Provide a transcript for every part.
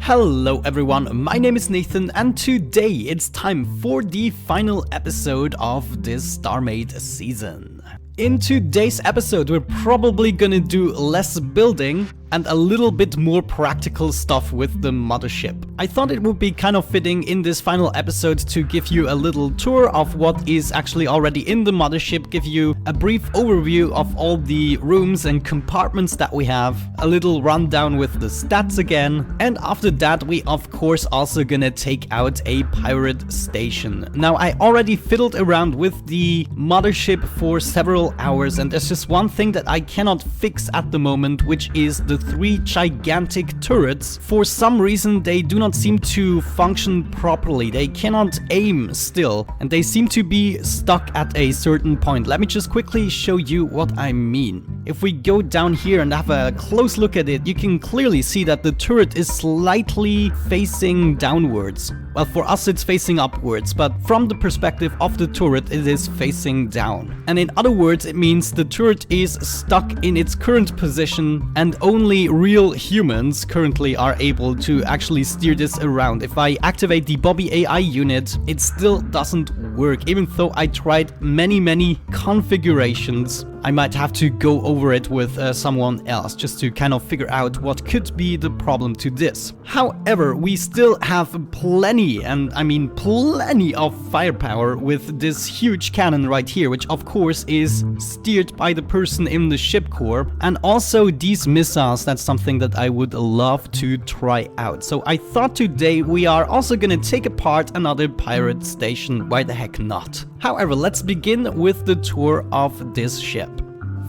Hello everyone, my name is Nathan and today it's time for the final episode of this Starmade season. In today's episode we're probably gonna do less building and a little bit more practical stuff with the mothership. I thought it would be kind of fitting in this final episode to give you a little tour of what is actually already in the mothership, give you a brief overview of all the rooms and compartments that we have, a little rundown with the stats again, and after that we of course also gonna take out a pirate station. Now I already fiddled around with the mothership for several hours and there's just one thing that I cannot fix at the moment, which is the 3 gigantic turrets. For some reason they do not seem to function properly. They cannot aim still and they seem to be stuck at a certain point. Let me just quickly show you what I mean. If we go down here and have a close look at it, you can clearly see that the turret is slightly facing downwards. Well, for us it's facing upwards, but from the perspective of the turret it is facing down. And in other words, it means the turret is stuck in its current position and only real humans currently are able to actually steer this around. If I activate the Bobby AI unit, it still doesn't work, even though I tried many configurations. I might have to go over it with someone else just to kind of figure out what could be the problem to this. However, we still have plenty, and I mean plenty of firepower with this huge cannon right here, which of course is steered by the person in the ship core. And also these missiles, that's something that I would love to try out. So I thought today we are also gonna take apart another pirate station. Why the heck not? However, let's begin with the tour of this ship.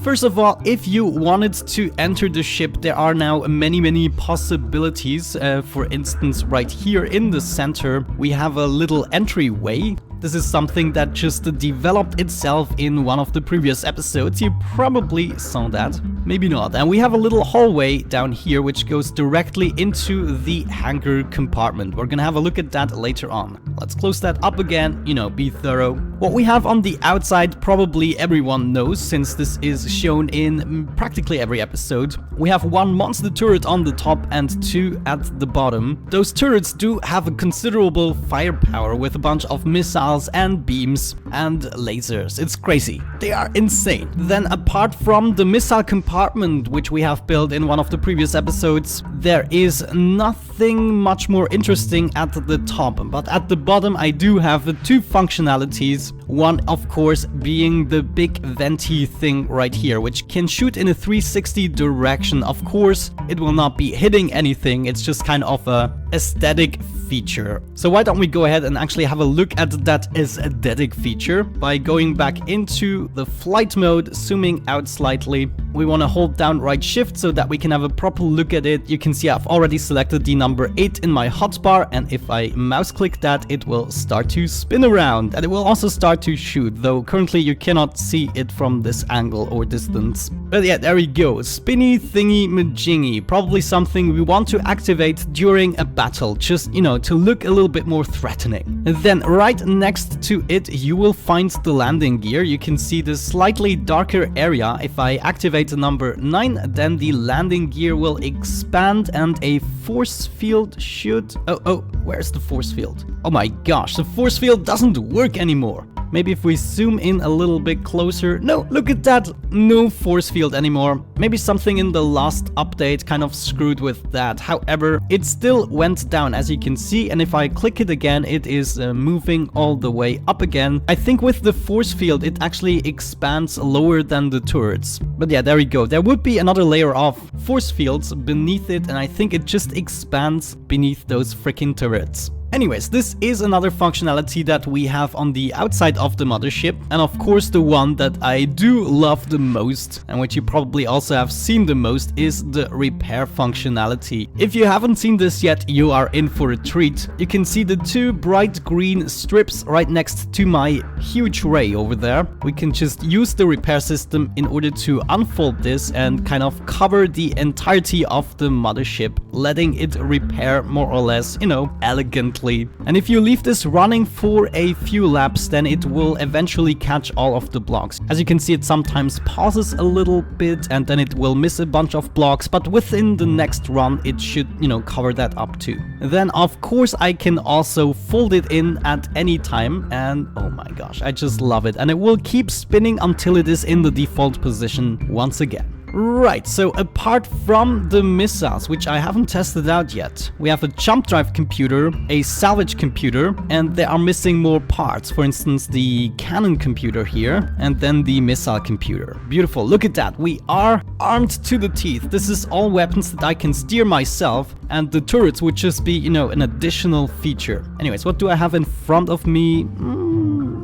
First of all, if you wanted to enter the ship, there are now many possibilities. For instance, right here in the center, we have a little entryway. This is something that just developed itself in one of the previous episodes. You probably saw that, maybe not. And we have a little hallway down here which goes directly into the hangar compartment. We're gonna have a look at that later on. Let's close that up again, you know, be thorough. What we have on the outside probably everyone knows, since this is shown in practically every episode. We have 1 monster turret on the top and 2 at the bottom. Those turrets do have a considerable firepower with a bunch of missiles and beams and lasers. It's crazy. They are insane. Then apart from the missile compartment which we have built in one of the previous episodes, there is nothing much more interesting at the top. But at the bottom I do have 2 functionalities. One of course being the big venti thing right here, which can shoot in a 360 direction. Of course it will not be hitting anything, it's just kind of a aesthetic feature. So why don't we go ahead and actually have a look at that aesthetic feature by going back into the flight mode, zooming out slightly. We want to hold down right shift so that we can have a proper look at it. You can see I've already selected the number 8 in my hotbar, and if I mouse click that, it will start to spin around and it will also start to shoot, though currently you cannot see it from this angle or distance. But yeah, there we go. Spinny thingy majingy. Probably something we want to activate during a battle, just, you know, to look a little bit more threatening. And then right next to it you will find the landing gear. You can see the slightly darker area. If I activate the number 9, then the landing gear will expand and a force field should... Oh, where's the force field? Oh my gosh, the force field doesn't work anymore. Maybe if we zoom in a little bit closer. No, look at that. No force field anymore. Maybe something in the last update kind of screwed with that. However, it still went down, as you can see. And if I click it again, it is moving all the way up again. I think with the force field, it actually expands lower than the turrets. But yeah, there we go. There would be another layer of force fields beneath it. And I think it just expands beneath those freaking turrets. Anyways, this is another functionality that we have on the outside of the mothership, and of course the one that I do love the most, and which you probably also have seen the most, is the repair functionality. If you haven't seen this yet, you are in for a treat. You can see the 2 bright green strips right next to my huge ray over there. We can just use the repair system in order to unfold this and kind of cover the entirety of the mothership, letting it repair more or less, you know, elegantly actually. And if you leave this running for a few laps, then it will eventually catch all of the blocks. As you can see, it sometimes pauses a little bit and then it will miss a bunch of blocks, but within the next run it should, cover that up too. Then of course I can also fold it in at any time, and oh my gosh, I just love it. And it will keep spinning until it is in the default position once again. Right, so apart from the missiles, which I haven't tested out yet, we have a jump drive computer, a salvage computer, and they are missing more parts. For instance, the cannon computer here, and then the missile computer. Beautiful, look at that. We are armed to the teeth. This is all weapons that I can steer myself, and the turrets would just be, an additional feature. Anyways, what do I have in front of me?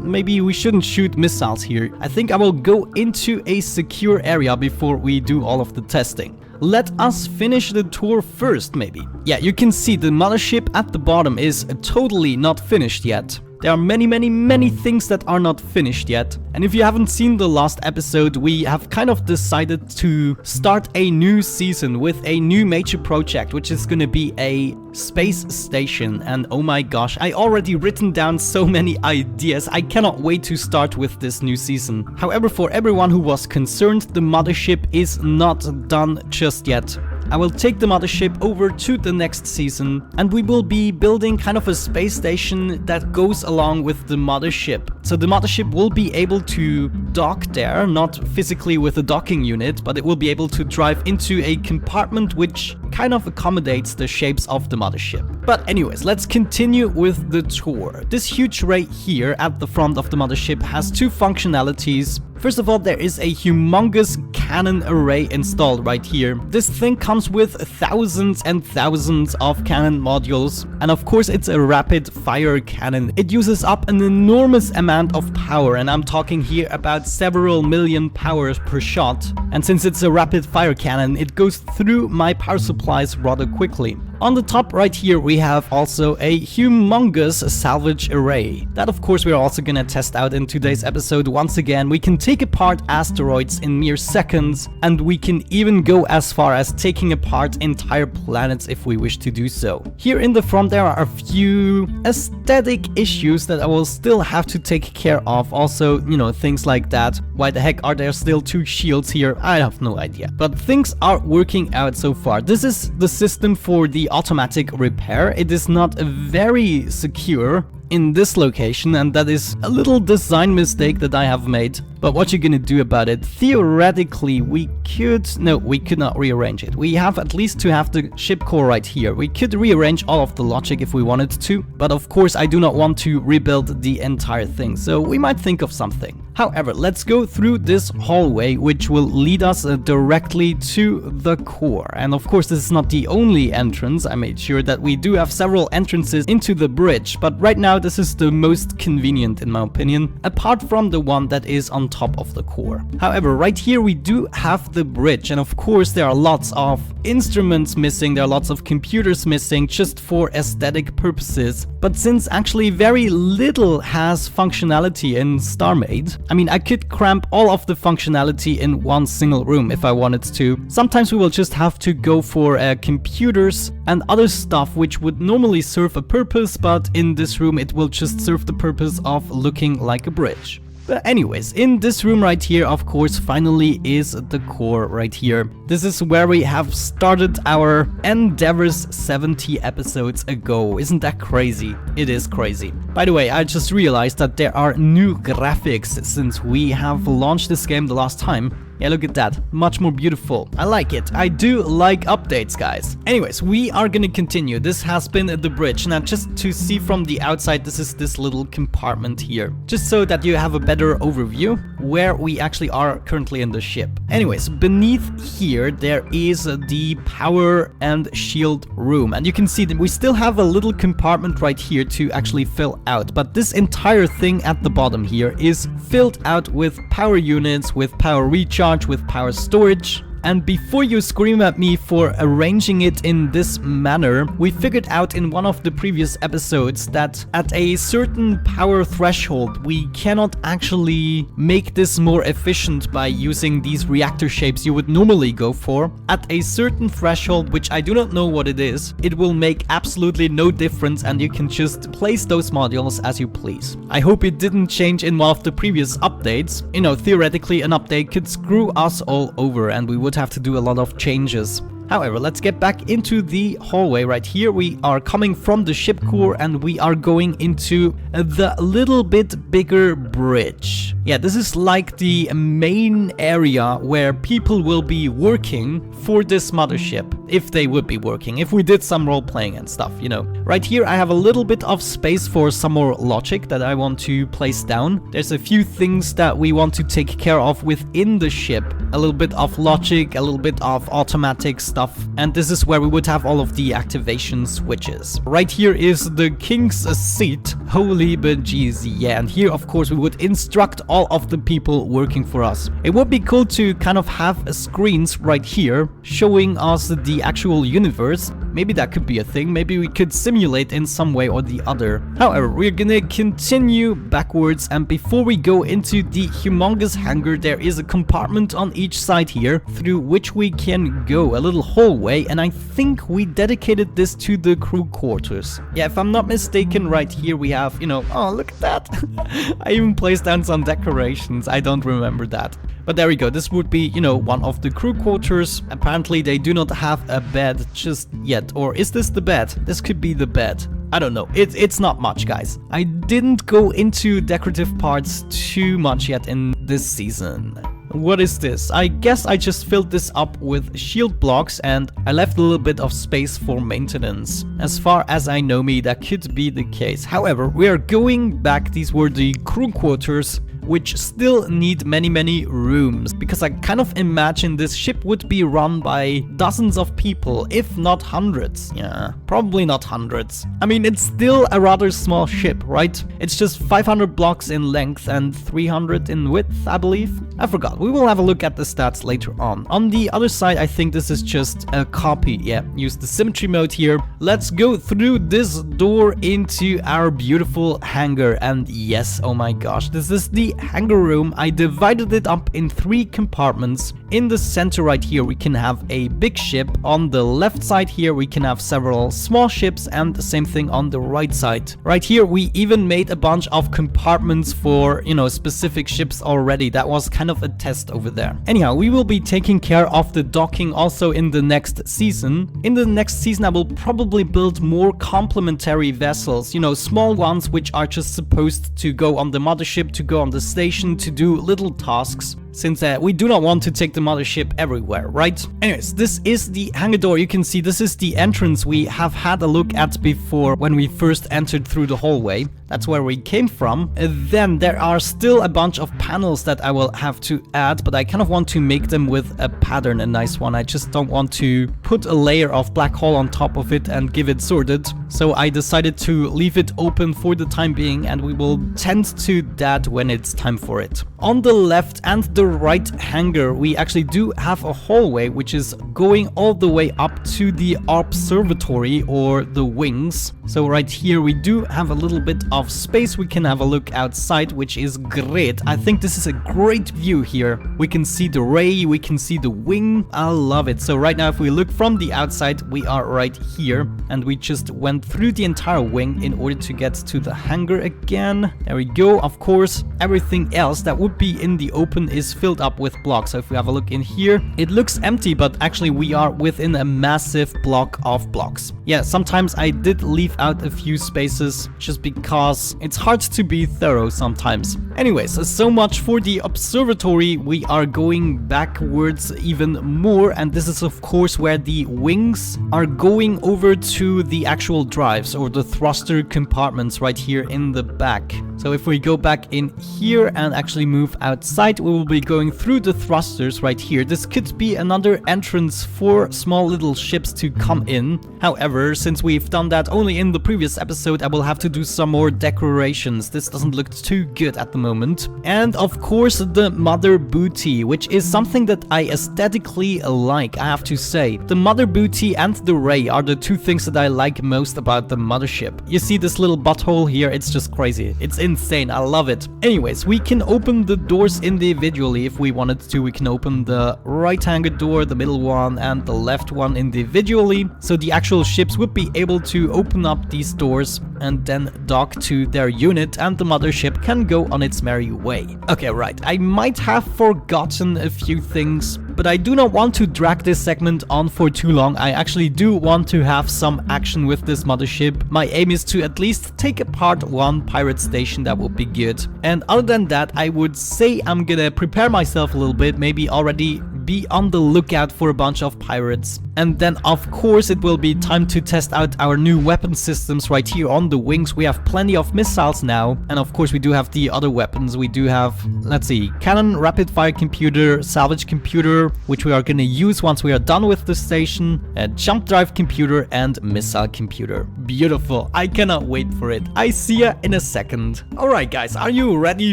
Maybe we shouldn't shoot missiles here. I think I will go into a secure area before we do all of the testing. Let us finish the tour first, maybe. Yeah, you can see the mothership at the bottom is totally not finished yet. There are many things that are not finished yet. And if you haven't seen the last episode, we have kind of decided to start a new season with a new major project, which is gonna be a space station. And oh my gosh, I already written down so many ideas. I cannot wait to start with this new season. However, for everyone who was concerned, the mothership is not done just yet. I will take the mothership over to the next season, and we will be building kind of a space station that goes along with the mothership. So the mothership will be able to dock there, not physically with a docking unit, but it will be able to drive into a compartment which kind of accommodates the shapes of the mothership. But anyways, let's continue with the tour. This huge array here at the front of the mothership has two functionalities. First of all, there is a humongous cannon array installed right here. This thing comes with thousands and thousands of cannon modules, and of course it's a rapid fire cannon. It uses up an enormous amount of power, and I'm talking here about several million powers per shot. And since it's a rapid fire cannon, it goes through my power supplies rather quickly. On the top right here we have also a humongous salvage array. That of course we're also gonna test out in today's episode. Once again, we can take apart asteroids in mere seconds, and we can even go as far as taking apart entire planets if we wish to do so. Here in the front there are a few aesthetic issues that I will still have to take care of. Also, things like that. Why the heck are there still two shields here? I have no idea. But things are working out so far. This is the system for the automatic repair. It is not very secure in this location, and that is a little design mistake that I have made. But what you're gonna do about it? Theoretically, we could not rearrange it. We have at least to have the ship core right here. We could rearrange all of the logic if we wanted to, but of course I do not want to rebuild the entire thing, so we might think of something. However, let's go through this hallway, which will lead us directly to the core. And of course, this is not the only entrance. I made sure that we do have several entrances into the bridge, but right now this is the most convenient in my opinion, apart from the one that is on top of the core. However, right here we do have the bridge, and of course there are lots of instruments missing, there are lots of computers missing just for aesthetic purposes. But since actually very little has functionality in Starmade, I mean, I could cramp all of the functionality in one single room if I wanted to. Sometimes we will just have to go for computers and other stuff which would normally serve a purpose, but in this room it will just serve the purpose of looking like a bridge. But anyways, in this room right here, of course, finally is the core right here. This is where we have started our endeavors 70 episodes ago. Isn't that crazy? It is crazy. By the way, I just realized that there are new graphics since we have launched this game the last time. Yeah, look at that. Much more beautiful. I like it. I do like updates, guys. Anyways, we are gonna continue. This has been the bridge. Now, just to see from the outside, this is this little compartment here. Just so that you have a better overview where we actually are currently in the ship. Anyways, beneath here, there is the power and shield room. And you can see that we still have a little compartment right here to actually fill out. But this entire thing at the bottom here is filled out with power units, with power recharge, with power storage. And before you scream at me for arranging it in this manner, we figured out in one of the previous episodes that at a certain power threshold, we cannot actually make this more efficient by using these reactor shapes you would normally go for. At a certain threshold, which I do not know what it is, it will make absolutely no difference and you can just place those modules as you please. I hope it didn't change in one of the previous updates. You know, theoretically an update could screw us all over and we would have to do a lot of changes. However, let's get back into the hallway right here. We are coming from the ship core and we are going into the little bit bigger bridge. Yeah, this is like the main area where people will be working for this mothership. If they would be working, if we did some role playing and stuff, you know. Right here I have a little bit of space for some more logic that I want to place down. There's a few things that we want to take care of within the ship. A little bit of logic, a little bit of automatic stuff. And this is where we would have all of the activation switches. Right here is the king's seat. Holy bejeez, yeah. And here, of course, we would instruct all of the people working for us. It would be cool to kind of have screens right here showing us the actual universe. Maybe that could be a thing. Maybe we could simulate in some way or the other. However, we're gonna continue backwards, and before we go into the humongous hangar, there is a compartment on each side here through which we can go, a little hallway, and I think we dedicated this to the crew quarters. Yeah, if I'm not mistaken, right here we have, you know, oh, look at that. I even placed down some decorations. I don't remember that. But there we go. This would be, you know, one of the crew quarters. Apparently they do not have a bed just yet. Or is this the bed? This could be the bed. I don't know. It's not much, guys. I didn't go into decorative parts too much yet in this season. What is this? I guess I just filled this up with shield blocks and I left a little bit of space for maintenance. As far as I know me, that could be the case. However, we are going back. These were the crew quarters, which still need many rooms, because I kind of imagine this ship would be run by dozens of people, if not hundreds. Yeah, probably not hundreds. I mean, it's still a rather small ship, right? It's just 500 blocks in length and 300 in width, I believe. I forgot. We will have a look at the stats later on. On the other side, I think this is just a copy. Yeah, use the symmetry mode here. Let's go through this door into our beautiful hangar. And yes, oh my gosh, this is the hangar room. I divided it up in 3 compartments. In the center right here we can have a big ship. On the left side here we can have several small ships, and the same thing on the right side. Right here we even made a bunch of compartments for, you know, specific ships already. That was kind of a test over there. Anyhow, we will be taking care of the docking also in the next season. In the next season I will probably build more complementary vessels, you know, small ones which are just supposed to go on the mothership, to go on the station, to do little tasks, since we do not want to take the mothership everywhere, right? Anyways, this is the hangar door. You can see this is the entrance we have had a look at before when we first entered through the hallway. That's where we came from. Then there are still a bunch of panels that I will have to add, but I kind of want to make them with a pattern, a nice one. I just don't want to put a layer of black hole on top of it and give it sorted. So I decided to leave it open for the time being, and we will tend to that when it's time for it. On the left and the right hangar, we actually do have a hallway which is going all the way up to the observatory or the wings. So right here we do have a little bit of space. We can have a look outside, which is great. I think this is a great view here. We can see the ray, we can see the wing. I love it. So right now if we look from the outside, we are right here, and we just went through the entire wing in order to get to the hangar again. There we go. Of course, everything else that would be in the open is filled up with blocks. So if we have a look in here, it looks empty, but actually we are within a massive block of blocks. Yeah, sometimes I did leave out a few spaces just because it's hard to be thorough sometimes. Anyways, so much for the observatory. We are going backwards even more, and this is of course where the wings are going over to the actual drives or the thruster compartments right here in the back. So if we go back in here and actually move outside, we will be going through the thrusters right here. This could be another entrance for small little ships to come in. However, since we've done that only in the previous episode, I will have to do some more decorations. This doesn't look too good at the moment. moment. And of course the mother booty, which is something that I aesthetically like, I have to say. The mother booty and the ray are the two things that I like most about the mothership. You see this little butthole here? It's just crazy. It's insane. I love it. Anyways, we can open the doors individually if we wanted to. We can open the right-handed door, the middle one, and the left one individually. So the actual ships would be able to open up these doors and then dock to their unit, and the mothership can go on its merry way. Okay, right. I might have forgotten a few things, but I do not want to drag this segment on for too long. I actually do want to have some action with this mothership. My aim is to at least take apart one pirate station. That would be good. And other than that, I would say I'm gonna prepare myself a little bit, maybe already be on the lookout for a bunch of pirates. And then of course it will be time to test out our new weapon systems right here on the wings. We have plenty of missiles now, and of course we do have the other weapons. We do have, let's see, cannon, rapid fire computer, salvage computer, which we are gonna use once we are done with the station, a jump drive computer, and missile computer. Beautiful. I cannot wait for it. I see ya in a second. Alright guys, are you ready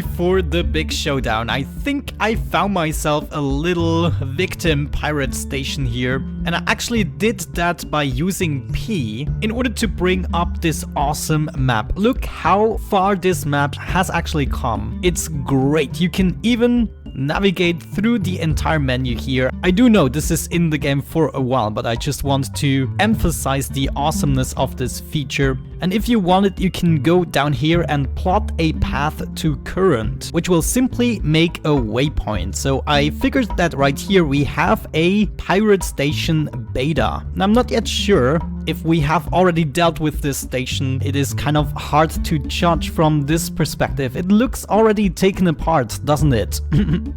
for the big showdown? I think I found myself a little victim pirate station here, and I actually did that by using P in order to bring up this awesome map. Look how far this map has actually come. It's great. You can even navigate through the entire menu here. I do know this is in the game for a while, but I just want to emphasize the awesomeness of this feature. And if you want it, you can go down here and plot a path to current, which will simply make a waypoint. So I figured that right here we have a pirate station beta. And I'm not yet sure if we have already dealt with this station. It is kind of hard to judge from this perspective. It looks already taken apart, doesn't it?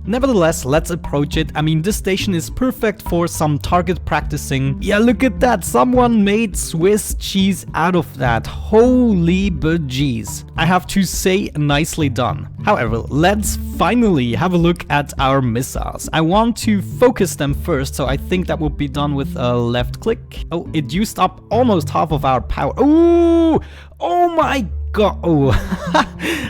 Nevertheless, let's approach it. I mean, this station is perfect for some target practicing. Yeah, look at that. Someone made Swiss cheese out of that. Holy bejeez. I have to say, nicely done. However, let's finally have a look at our missiles. I want to focus them first, so I think that will be done with a left click. Oh, it used up almost half of our power. Ooh! Oh my god. Oh,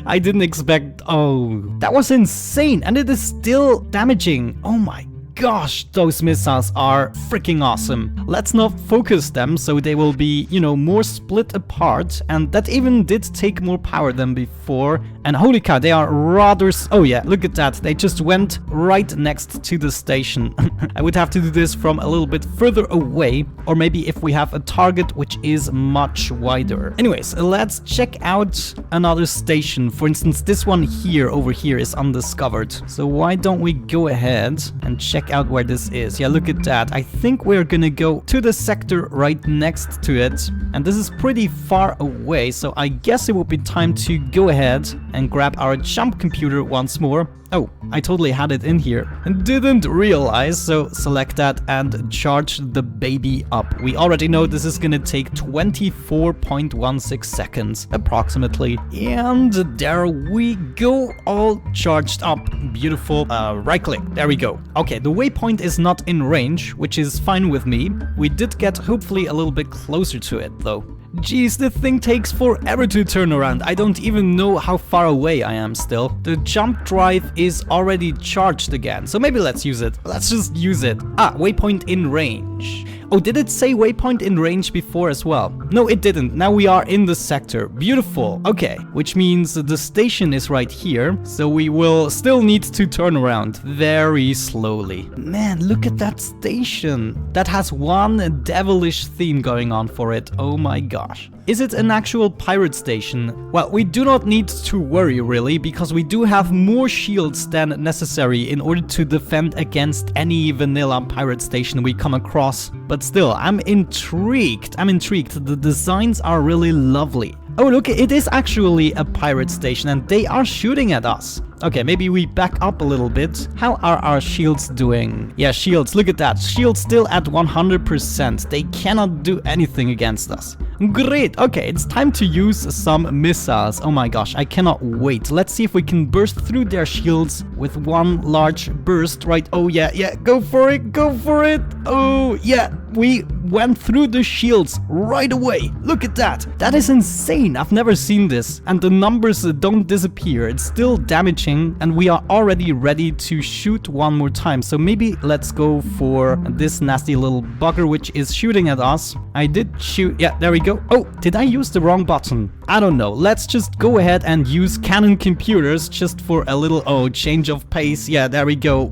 I didn't expect. Oh, that was insane. And it is still damaging. Oh my gosh, those missiles are freaking awesome. Let's not focus them so they will be, you know, more split apart. And that even did take more power than before. And holy cow, they are rather... Oh yeah, look at that. They just went right next to the station. I would have to do this from a little bit further away. Or maybe if we have a target which is much wider. Anyways, let's check out another station. For instance, this one here, over here, is undiscovered. So why don't we go ahead and check out where this is. Yeah, look at that. I think we're gonna go to the sector right next to it. And this is pretty far away, so I guess it will be time to go ahead and grab our jump computer once more. Oh, I totally had it in here and didn't realize, so select that and charge the baby up. We already know this is gonna take 24.16 seconds approximately. And there we go, all charged up. Beautiful. Right click, there we go. Okay, the waypoint is not in range, which is fine with me. We did get hopefully a little bit closer to it though. Jeez, the thing takes forever to turn around. I don't even know how far away I am still. The jump drive is already charged again, so maybe let's use it. Let's just use it. Ah, waypoint in range. Oh, did it say waypoint in range before as well? No, it didn't. Now we are in the sector. Beautiful. Okay, which means the station is right here, so we will still need to turn around very slowly. Man, look at that station. That has one devilish theme going on for it. Oh my gosh. Is it an actual pirate station? Well, we do not need to worry really, because we do have more shields than necessary in order to defend against any vanilla pirate station we come across. But still, I'm intrigued. The designs are really lovely. Oh, look, it is actually a pirate station and they are shooting at us. Okay, maybe we back up a little bit. How are our shields doing? Yeah, shields, look at that. Shields still at 100%. They cannot do anything against us. Great. Okay, it's time to use some missiles. Oh my gosh, I cannot wait. Let's see if we can burst through their shields with one large burst, right? Oh yeah, go for it, go for it. Oh yeah, we went through the shields right away. Look at that. That is insane. I've never seen this. And the numbers don't disappear. It's still damaging, and we are already ready to shoot one more time. So maybe let's go for this nasty little bugger which is shooting at us. I did shoot. Yeah, there we go. Oh, did I use the wrong button? I don't know. Let's just go ahead and use cannon computers just for a little, change of pace. Yeah, there we go.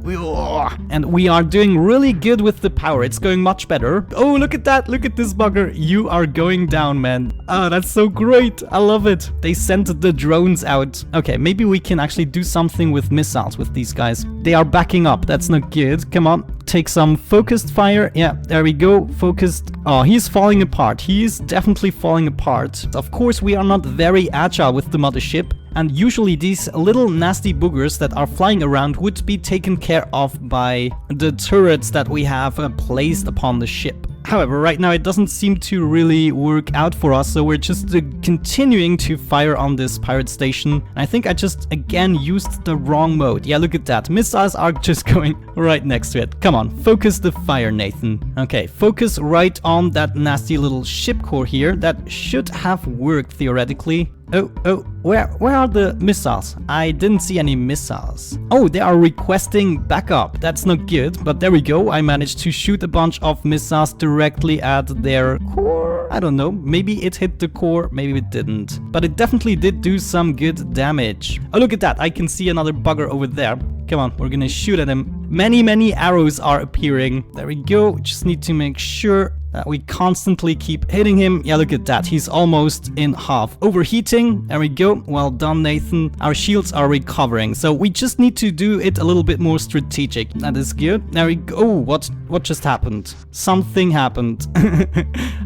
And we are doing really good with the power. It's going much better. Oh, look at that. Look at this bugger. You are going down, man. Oh, that's so great. I love it. They sent the drones out. Okay, maybe we can actually do something with missiles with these guys. They are backing up. That's not good. Come on. Take some focused fire. Yeah, there we go. Focused. Oh, he's falling apart. He is definitely falling apart. Of course, we are not very agile with the mothership. And usually these little nasty boogers that are flying around would be taken care of by the turrets that we have placed upon the ship. However, right now it doesn't seem to really work out for us, so we're just continuing to fire on this pirate station. I think I just again used the wrong mode. Yeah, look at that. Missiles are just going right next to it. Come on, focus the fire, Nathan. Okay, focus right on that nasty little ship core here. That should have worked theoretically. Oh, where are the missiles? I didn't see any missiles. Oh, they are requesting backup. That's not good, but there we go. I managed to shoot a bunch of missiles directly at their core. I don't know. Maybe it hit the core, maybe it didn't. But it definitely did do some good damage. Oh, look at that. I can see another bugger over there. Come on, we're gonna shoot at him. Many arrows are appearing. There we go. Just need to make sure that we constantly keep hitting him. Yeah, look at that. He's almost in half. Overheating. There we go. Well done, Nathan. Our shields are recovering. So we just need to do it a little bit more strategic. That is good. There we go. Oh, what just happened? Something happened.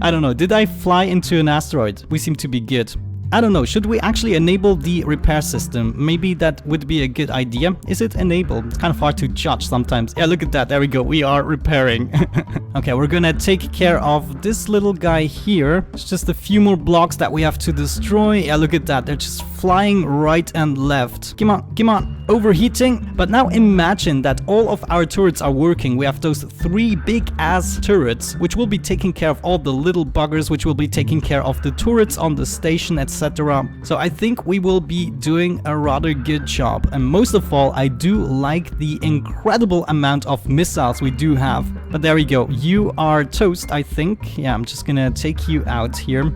I don't know. Did I fly into an asteroid? We seem to be good. I don't know, should we actually enable the repair system? Maybe that would be a good idea. Is it enabled? It's kind of hard to judge sometimes. Yeah, look at that. There we go. We are repairing. Okay, we're gonna take care of this little guy here. It's just a few more blocks that we have to destroy. Yeah, look at that. They're just flying right and left. Come on. Overheating. But now imagine that all of our turrets are working. We have those 3 big ass turrets, which will be taking care of all the little buggers, which will be taking care of the turrets on the station, etc. So I think we will be doing a rather good job. And most of all, I do like the incredible amount of missiles we do have. But there we go. You are toast, I think. Yeah, I'm just gonna take you out here.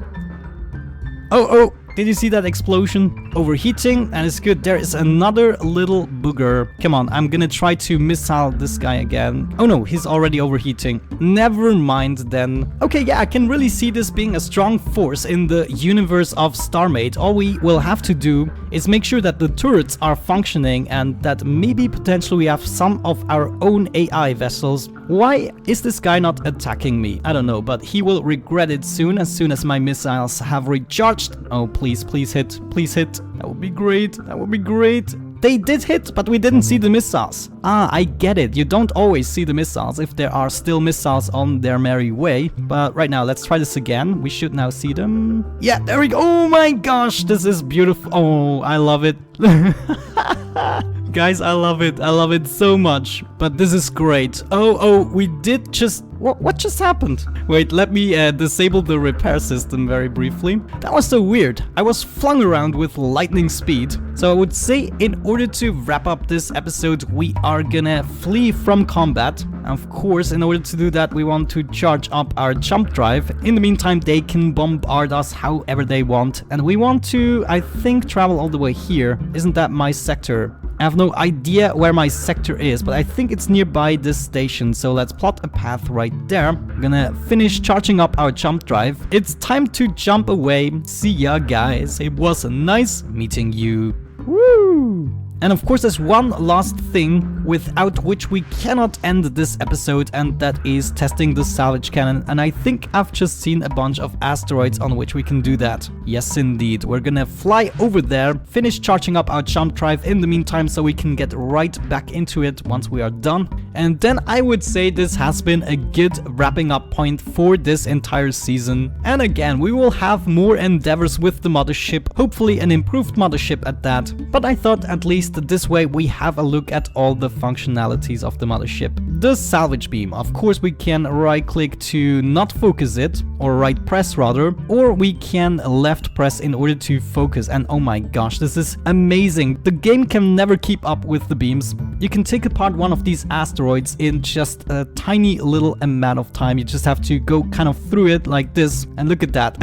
Oh, did you see that explosion? Overheating, and it's good. There is another little booger. Come on, I'm gonna try to missile this guy again. Oh no, he's already overheating. Never mind then. Okay, yeah, I can really see this being a strong force in the universe of Starmade. All we will have to do is make sure that the turrets are functioning and that maybe potentially we have some of our own AI vessels. Why is this guy not attacking me? I don't know, but he will regret it soon as my missiles have recharged. Oh, please hit. Please hit. That would be great. That would be great. They did hit, but we didn't see the missiles. Ah, I get it. You don't always see the missiles if there are still missiles on their merry way. But right now, let's try this again. We should now see them. Yeah, there we go. Oh my gosh, this is beautiful. Oh, I love it. Guys, I love it. I love it so much. But this is great. Oh, we did just... What just happened? Wait, let me disable the repair system very briefly. That was so weird. I was flung around with lightning speed. So I would say in order to wrap up this episode, we are gonna flee from combat. Of course, in order to do that, we want to charge up our jump drive. In the meantime, they can bombard us however they want. And we want to, I think, travel all the way here. Isn't that my sector? I have no idea where my sector is, but I think it's nearby this station, so let's plot a path right there. I'm gonna finish charging up our jump drive. It's time to jump away. See ya, guys. It was nice meeting you. Woo! And of course, there's one last thing without which we cannot end this episode, and that is testing the salvage cannon. And I think I've just seen a bunch of asteroids on which we can do that. Yes, indeed. We're gonna fly over there, finish charging up our jump drive in the meantime so we can get right back into it once we are done. And then I would say this has been a good wrapping up point for this entire season. And again, we will have more endeavors with the mothership, hopefully an improved mothership at that. But I thought at least this way we have a look at all the functionalities of the mothership. The salvage beam, of course we can right click to not focus it, or right press rather, or we can left press in order to focus. And oh my gosh, this is amazing. The game can never keep up with the beams. You can take apart one of these asteroids in just a tiny little amount of time. You just have to go kind of through it like this, and look at that.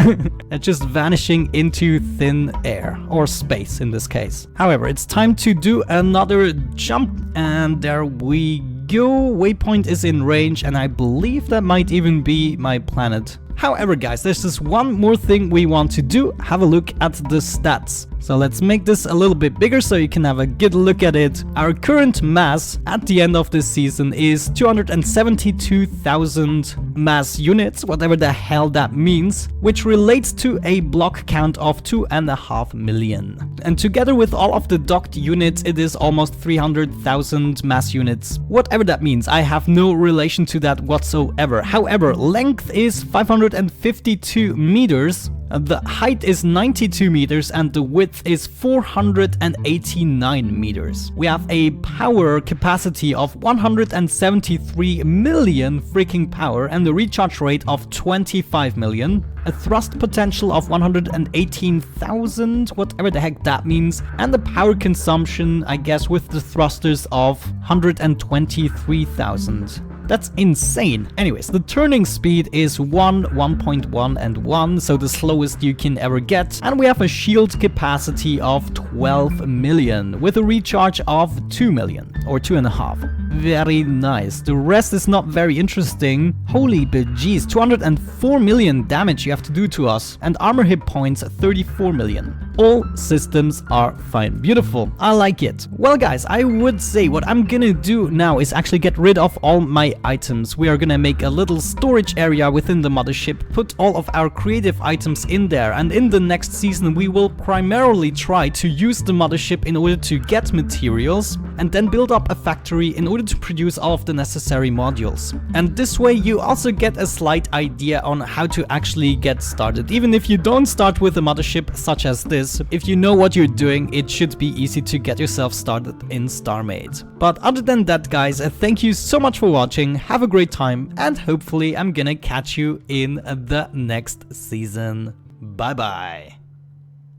It's just vanishing into thin air, or space in this case. However, it's time to do another jump, and there we go. Waypoint is in range, and I believe that might even be my planet. However, guys, there's just one more thing we want to do. Have a look at the stats. So let's make this a little bit bigger so you can have a good look at it. Our current mass at the end of this season is 272,000 mass units, whatever the hell that means, which relates to a block count of 2.5 million. And together with all of the docked units, it is almost 300,000 mass units. Whatever that means, I have no relation to that whatsoever. However, length is 552 meters. The height is 92 meters and the width is 489 meters. We have a power capacity of 173 million freaking power and a recharge rate of 25 million. A thrust potential of 118,000, whatever the heck that means, and the power consumption, I guess, with the thrusters of 123,000. That's insane. Anyways, the turning speed is 1.1, and 1, so the slowest you can ever get. And we have a shield capacity of 12 million with a recharge of 2 million, or 2.5. Very nice. The rest is not very interesting. Holy bejeez, 204 million damage you have to do to us, and armor hit points 34 million. All systems are fine. Beautiful. I like it. Well, guys, I would say what I'm gonna do now is actually get rid of all my items. We are gonna make a little storage area within the mothership, put all of our creative items in there, and in the next season we will primarily try to use the mothership in order to get materials and then build up a factory in order to produce all of the necessary modules. And this way you also get a slight idea on how to actually get started. Even if you don't start with a mothership such as this, if you know what you're doing, it should be easy to get yourself started in Starmade. But other than that, guys, thank you so much for watching, have a great time, and hopefully I'm gonna catch you in the next season. Bye bye.